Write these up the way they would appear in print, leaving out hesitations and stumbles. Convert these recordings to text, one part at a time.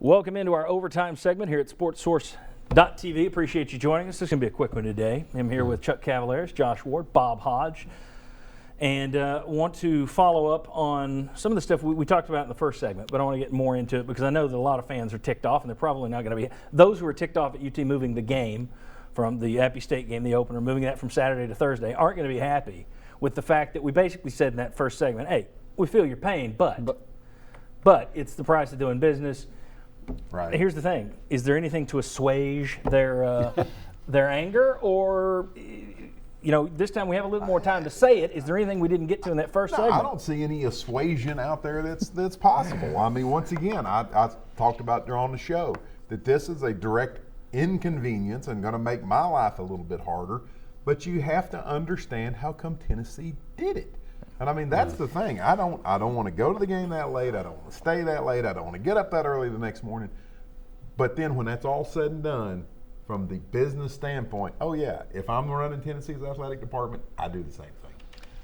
Welcome into our overtime segment here at SportsSource.tv. Appreciate you joining us. This is going to be a quick one today. I'm here with Chuck Cavaleris, Josh Ward, Bob Hodge, and want to follow up on some of the stuff we talked about in the first segment, but I want to get more into it because I know that a lot of fans are ticked off, and they're probably not going to be. Those who are ticked off at UT moving the game from the Appy State game, the opener, moving that from Saturday to Thursday, aren't going to be happy with the fact that we basically said in that first segment, hey, we feel your pain, but it's the price of doing business. Right. Here's the thing: is there anything to assuage their anger, or this time we have a little more time to say it? Is there anything we didn't get to in that first segment? I don't see any assuasion out there that's possible. I mean, once again, I talked about during the show that this is a direct inconvenience and going to make my life a little bit harder. But you have to understand how come Tennessee did it. And I mean, that's the thing. I don't want to go to the game that late. I don't want to stay that late. I don't want to get up that early the next morning. But then when that's all said and done, from the business standpoint, oh yeah, if I'm running Tennessee's athletic department, I do the same thing.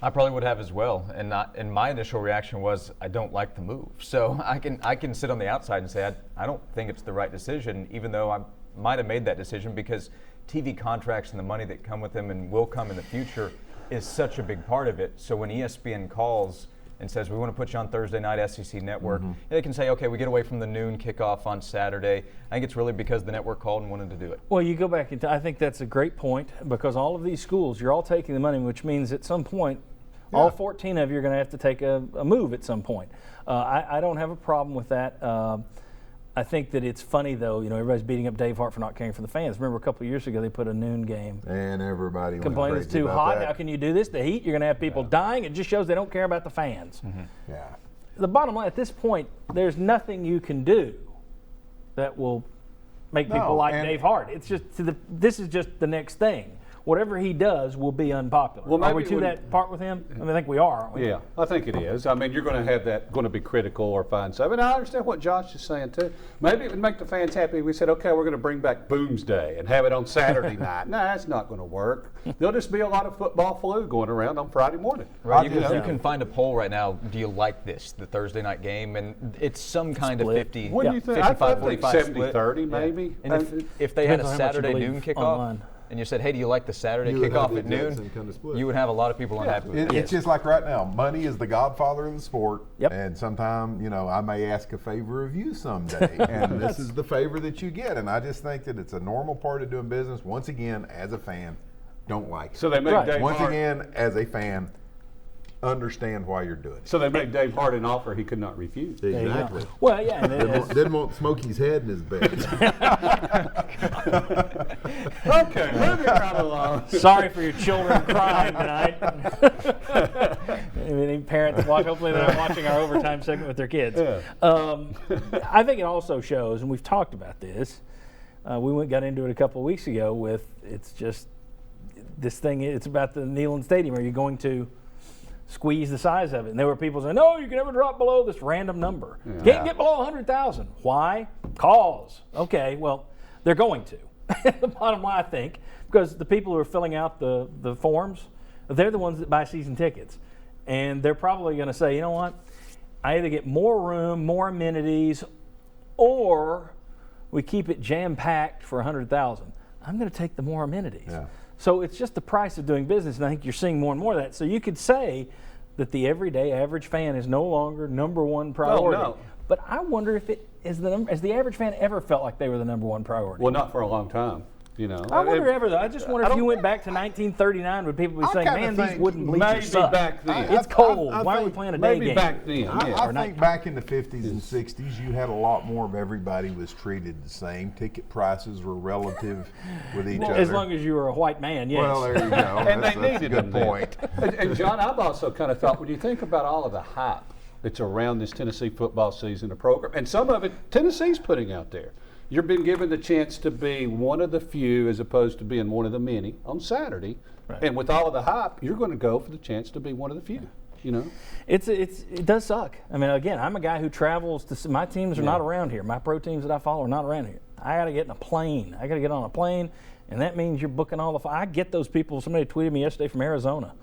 I probably would have as well. And my initial reaction was, I don't like the move. So I can sit on the outside and say, I don't think it's the right decision, even though I might have made that decision because TV contracts and the money that come with them and will come in the future is such a big part of it. So when ESPN calls and says, we want to put you on Thursday night SEC Network, they can say, okay, we get away from the noon kickoff on Saturday. I think it's really because the network called and wanted to do it. Well, you go back into, I think that's a great point because all of these schools, you're all taking the money, which means at some point, all 14 of you are going to have to take a move at some point. I don't have a problem with that. I think that it's funny, though, everybody's beating up Dave Hart for not caring for the fans. Remember a couple of years ago they put a noon game. And everybody complaining it's too hot. That. How can you do this? The heat, you're going to have people dying. It just shows they don't care about the fans. Yeah. The bottom line, at this point, there's nothing you can do that will make people like Dave Hart. It's just this is just the next thing. Whatever he does will be unpopular. Well, are we to that part with him? I think we are, aren't we? Yeah, I think it is. I mean, you're going to have that, going to be critical or find something. And I understand what Josh is saying, too. Maybe it would make the fans happy. We said, okay, we're going to bring back Boomsday and have it on Saturday night. No, that's not going to work. There'll just be a lot of football flu going around on Friday morning. Right, you can find a poll right now. Do you like this, the Thursday night game? And it's some kind split. Of 50, what do you think? 55-45 split. 70-30 maybe. And if they had a Saturday noon kickoff, online. And you said, hey, do you like the Saturday kickoff at noon? You would have a lot of people unhappy with that. It's just like right now, money is the godfather of the sport. Yep. And sometimes, I may ask a favor of you someday. And this is the favor that you get. And I just think that it's a normal part of doing business. Once again, as a fan, don't like it. So they make Dave Once Hart, again, as a fan, understand why you're doing it. So they made Dave Hart an offer he could not refuse. Exactly. Well, yeah. Didn't want Smokey's head in his bed. Okay, moving right along. Sorry for your children crying tonight. Any parents watch, hopefully they're not watching our overtime segment with their kids. Yeah. I think it also shows, and we've talked about this, we got into it a couple of weeks ago with it's just this thing, it's about the Neyland Stadium. Are you going to squeeze the size of it? And there were people saying, no, you can never drop below this random number. Yeah. Can't get below 100,000. Why? Cause. Okay, well, they're going to. The bottom line, I think, because the people who are filling out the forms, they're the ones that buy season tickets. And they're probably going to say, you know what, I either get more room, more amenities, or we keep it jam-packed for 100,000. I'm going to take the more amenities. Yeah. So it's just the price of doing business, and I think you're seeing more and more of that. So you could say that the everyday average fan is no longer number one priority. No. But I wonder if it is has the average fan ever felt like they were the number one priority? Well, not for a long time. I wonder ever though. I just wonder if you went back to 1939, would people be saying, "Man, these wooden bleachers suck." Back then. It's cold. Why are we playing a day game? Maybe back then. I think back in the 50s and 60s, you had a lot more of everybody was treated the same. Ticket prices were relative with each other. As long as you were a white man, yes. Well, there you go. And that's they needed a good point. And John, I've also kind of thought, when you think about all of the hype that's around this Tennessee football season, the program, and some of it Tennessee's putting out there. You've been given the chance to be one of the few as opposed to being one of the many on Saturday. Right. And with all of the hype, you're going to go for the chance to be one of the few. It does suck. I mean, again, I'm a guy who travels to. My teams are not around here. My pro teams that I follow are not around here. I got to get in a plane. I got to get on a plane, and that means you're booking all the. I get those people. Somebody tweeted me yesterday from Arizona,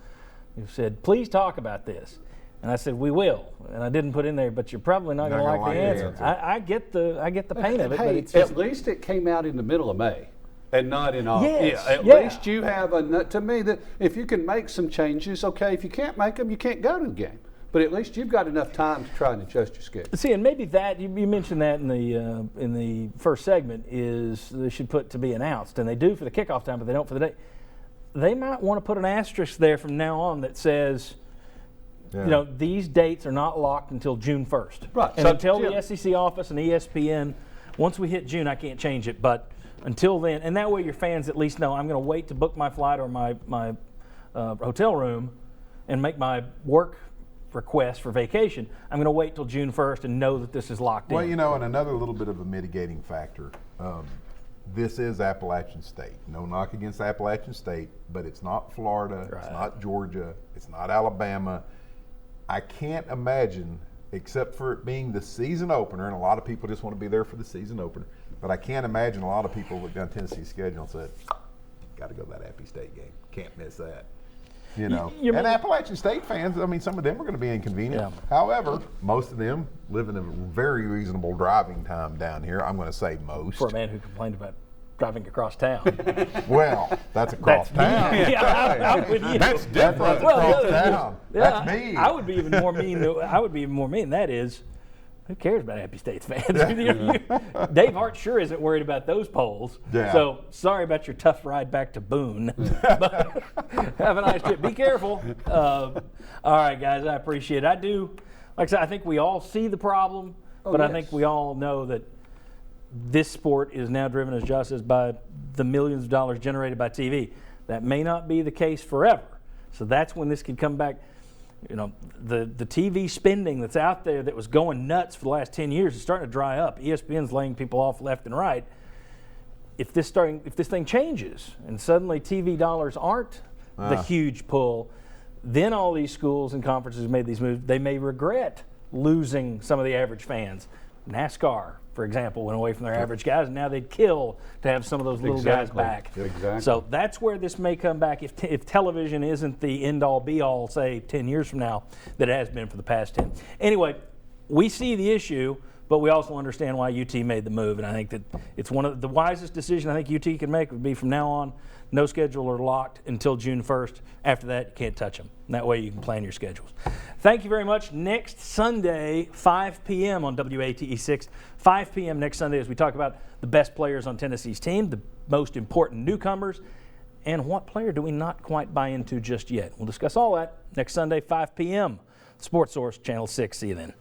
who said, "Please talk about this." And I said, we will. And I didn't put in there, but you're probably not going to like the answer. I get the pain of it, but Hey, it's just, at least it came out in the middle of May and not in August. Yes, At yeah. least you have to me, that if you can make some changes, okay. If you can't make them, you can't go to the game. But at least you've got enough time to try and adjust your schedule. see, and maybe that, you mentioned that in the first segment, is they should put to be announced. And they do for the kickoff time, but they don't for the day. They might want to put an asterisk there from now on that says, Yeah. you know, these dates are not locked until June 1st. Right. And So, until yeah. the SEC office and ESPN, once we hit June, I can't change it. But until then, and that way your fans at least know I'm going to wait to book my flight or my hotel room and make my work request for vacation. I'm going to wait till June 1st and know that this is locked Well, in. you know, and another little bit of a mitigating factor. This is Appalachian State. No knock against Appalachian State, but it's not Florida, it's Right. not Georgia, it's not Alabama. I can't imagine, except for it being the season opener, and a lot of people just want to be there for the season opener, but I can't imagine a lot of people looked down Tennessee's schedule and said, got to go to that Appy State game. Can't miss that. You know, you and mean- Appalachian State fans, I mean, some of them are going to be inconvenient. Yeah. However, most of them live in a very reasonable driving time down here. I'm going to say most. For a man who complained about driving across town. Well, that's across That's me. town. Yeah, I'm with you. That's different. Well, across the other thing is- town. yeah, That's me. I would be even more mean. I would be even more mean. That is, who cares about Appy State's fans? Dave Hart sure isn't worried about those polls. Yeah. So sorry about your tough ride back to Boone. But have a nice trip. Be careful. All right, guys, I appreciate it. I do. Like I said, I think we all see the problem, but I yes. think we all know that this sport is now driven, as Josh says, by the millions of dollars generated by TV. That may not be the case forever. So that's when this could come back. You know, the TV spending that's out there that was going nuts for the last 10 years is starting to dry up. ESPN's laying people off left and right. If this thing changes and suddenly TV dollars aren't the huge pull, then all these schools and conferences who made these moves, they may regret losing some of the average fans. NASCAR, for example, went away from their average guys, and now they'd kill to have some of those little guys Exactly. back. Exactly. So that's where this may come back if television isn't the end-all, be-all, say, 10 years from now, that it has been for the past 10. Anyway, we see the issue, but we also understand why UT made the move, and I think that it's one of the wisest decisions I think UT can make would be from now on, no schedule are locked until June 1st. After that, you can't touch them. And that way you can plan your schedules. Thank you very much. Next Sunday, 5 p.m. on WATE 6. 5 p.m. next Sunday as we talk about the best players on Tennessee's team, the most important newcomers, and what player do we not quite buy into just yet. We'll discuss all that next Sunday, 5 p.m. Sports Source, Channel 6. See you then.